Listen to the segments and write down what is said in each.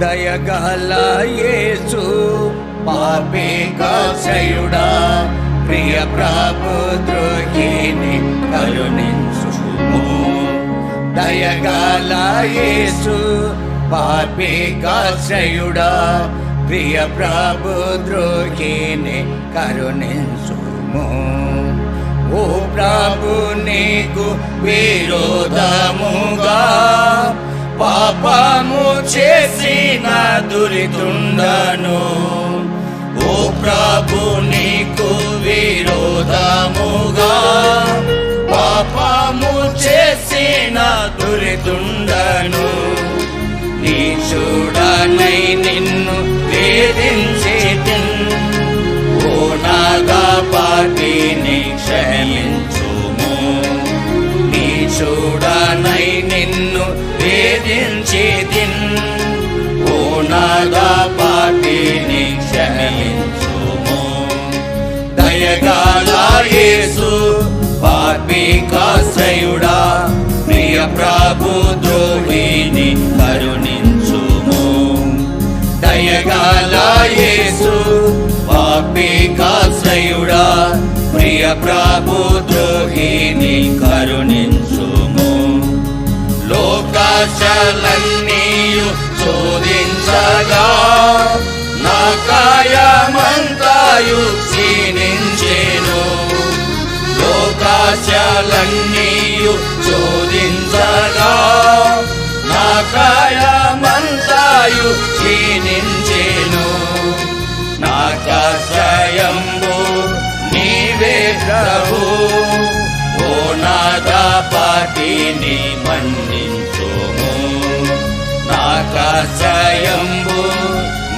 దయగల యేసు పాపికాశ్రయుడా ప్రియ ప్రభు ద్రోహిని కరుణించుము. దయగల యేసు పాపికాశ్రయుడా ప్రియ ప్రభు ద్రోహిని కరుణించుము. ఓ ప్రభు నీకు విరోధముగా పాపము చేసిన దురితుండను. ఓ ప్రభు నీకు విరోధముగా పాపము చేసిన దురితుండను. నీచుడనై నిన్ను వేధించేదెన్. ఓ నాగా పాపిని క్షమించుము. నీచుడనై నిన్ను వేధించేదెన్. ఓ నాగా పాపిని క్షమించుము. దయగల యేసు పాపికాశ్రయుడా ప్రియ ప్రభు ద్రోహిని కరుణించుము. దయగల యేసు పాపికాశ్రయుడా ప్రియ ప్రభు ద్రోహిని కరుణించుము. లోకాశలన్నీయు శోధించగా నా కాయమంతాయు క్షీణించెను. లోకాశలన్నీయు శోధించగా నా కాయమంతాయు క్షీణించెను. నాకాశ్రయంబు నీవే ప్రభు. ఓ నాగా పాపిని మన్నించుము. నాకాశ్రయంబు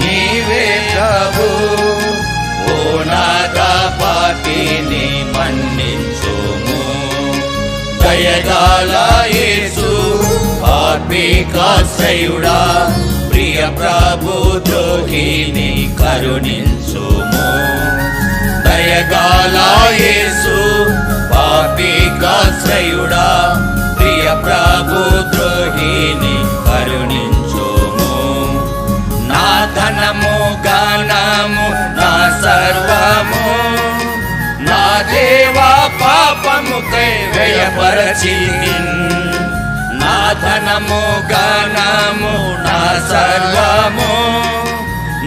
నీవే ప్రభు. ఓ నాగా పాపిని మన్నించుము. దయగల యేసు పాపికాశ్రయుడా ప్రియ ప్రభు ద్రోహిని కరుణించుము. దయగల యేసు పాపికాశ్రయుడా ప్రియ ప్రభు ద్రోహిని కరుణించుము. నా ధనము గానము నా సర్వము నా దేవా పాపముకై వ్యయపరచితిన్. నా ధనము గానము నా సర్వము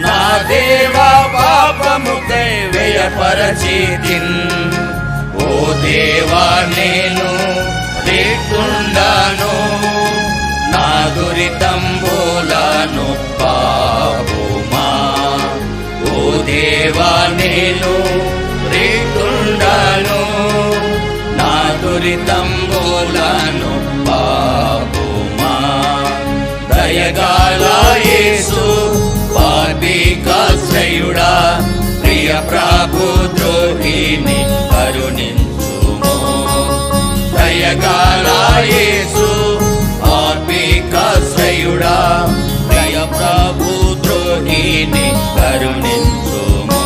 నా దేవా పాపముకై వ్యయపరచితిన్. ఓ దేవా నేను రేటుండను. నా దురితంబులను పాపుమా. ఓ దేవా నేను రేటుండను. నా దురితంబులను పాపుమా. దయగల యేసు పాపికాశ్రయుడా ప్రియ ప్రభు ద్రోహిని కరుణించుము. దయగల యేసు పాపికాశ్రయుడా ప్రియ ప్రభు ద్రోహిని కరుణించుము.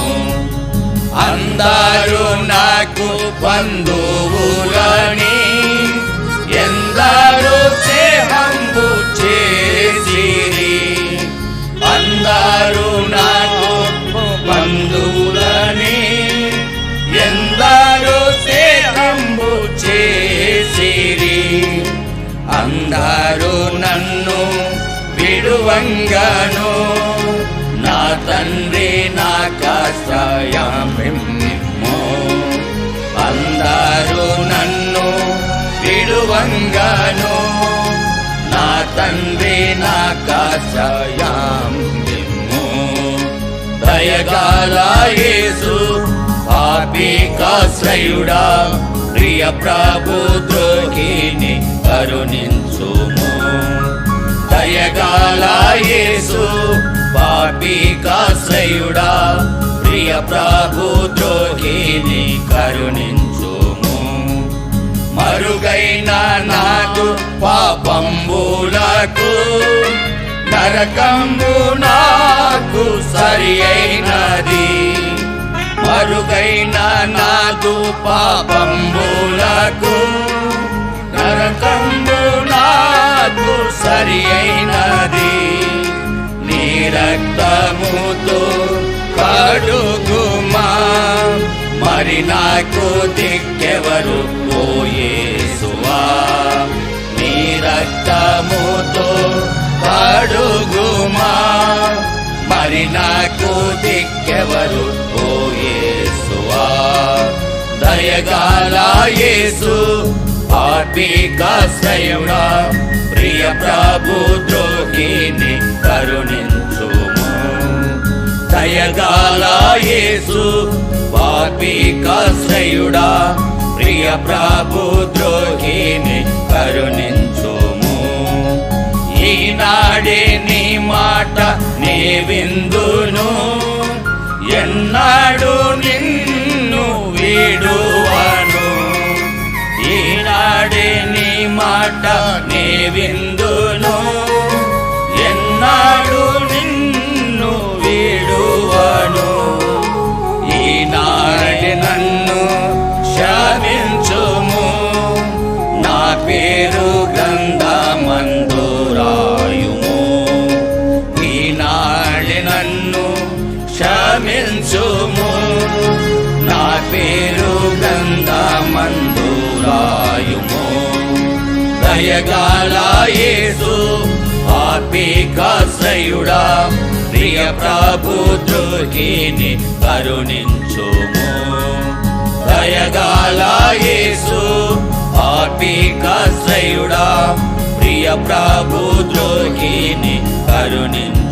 అందరూ నాకు బంధువులని ఎందరూ స్నేహంబు చేసిరి. అందరూ నాకు బంధువులని ఎందరూ స్నేహంబు చేసిరి. అందరూ నన్ను విడువంగను. నా తండ్రి నాకాశ్రయమిమ్ము. అందరూ నన్ను విడువంగను. నా తండ్రి నాకాశ్రయమిమ్ము. దయగల యేసు పాపికాశ్రయుడా ప్రియ ప్రభు ద్రోహిని కరుణించుము. దయగల యేసు పాపికాశ్రయుడా ప్రియ ప్రభు ద్రోహిని కరుణించుము. మరుగైన నాకు పాపంబులకు నరకంబు నాకు సరి అయినది. మరుగైన నాకు పాపంబులకు నరకంబు నాకు సరి అయినది. నీ రక్తముతో కడుగుమా, మరి నాకు దిక్కెవరు ఓ యేసువా. నీ రక్తముతో కడుగుమా, మరి నాకు దిక్కెవరు ఓ యేసువా. దయగల యేసు ఆత్మికాశ్రయుడా, ప్రియ ప్రభు ద్రోహిని కరుణించుము. దయగల యేసు ఆత్మికాశ్రయుడా, ప్రియ ప్రభు ద్రోహిని కరుణించుము. ఈనాడే నీ మాట నీ విందును, ఎన్నాడు నిన్ను వీడువను. ఈనాడే నీ మాట నీ విందును, ఎన్నాడు నిన్ను వీడువను. ఈనాడే నన్ను క్షమించుము, నా పేరు గ్రంథమందు రాయుము. ఈనాడే నన్ను క్షమించుము, నా పేరు గ్రంథమందు రాయుము. దయగల యేసు ఆత్మికాశ్రయుడా, ప్రియ ప్రభు ద్రోహిని కరుణించుము. దయగల యేసు ఆత్మికాశ్రయుడా, ప్రియ ప్రభు ద్రోహిని కరుణించుము.